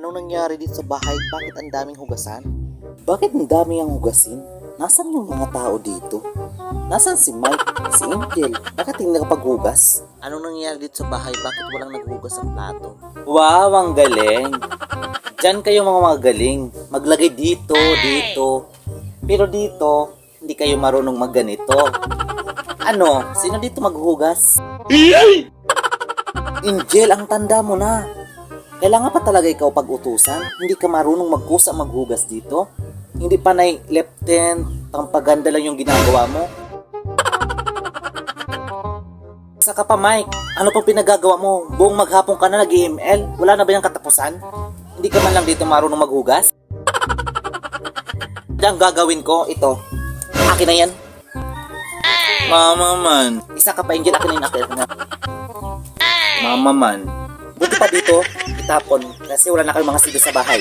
Anong nangyari dito sa bahay? Bakit ang daming hugasan? Bakit ang dami ang hugasin? Nasaan yung mga tao dito? Nasaan si Mike? Si Angel? Bakit hindi nakapaghugas? Anong nangyari dito sa bahay? Bakit walang naghugas ang plato? Wow, ang galing! Diyan kayo mga magaling. Maglagay dito, dito. Pero dito, hindi kayo marunong magganito. Ano? Sino dito maghugas? Angel, ang tanda mo na. Kailangan pa talaga ikaw pag-utusan? Hindi ka marunong magkusa maghugas dito? Hindi pa na lieutenant, pangpaganda lang yung ginagawa mo? Saka pa Mike, ano pang pinagagawa mo? Buong maghapon ka na nag-EML? Wala na ba yung katapusan? Hindi ka man lang dito marunong maghugas? Diyan gagawin ko, ito. Akin na yan. Mama man. Isa ka pa Angel, akin na yun, akin na. Mama man. Buti pa dito, itapon kasi wala na kayong mga silbi sa bahay.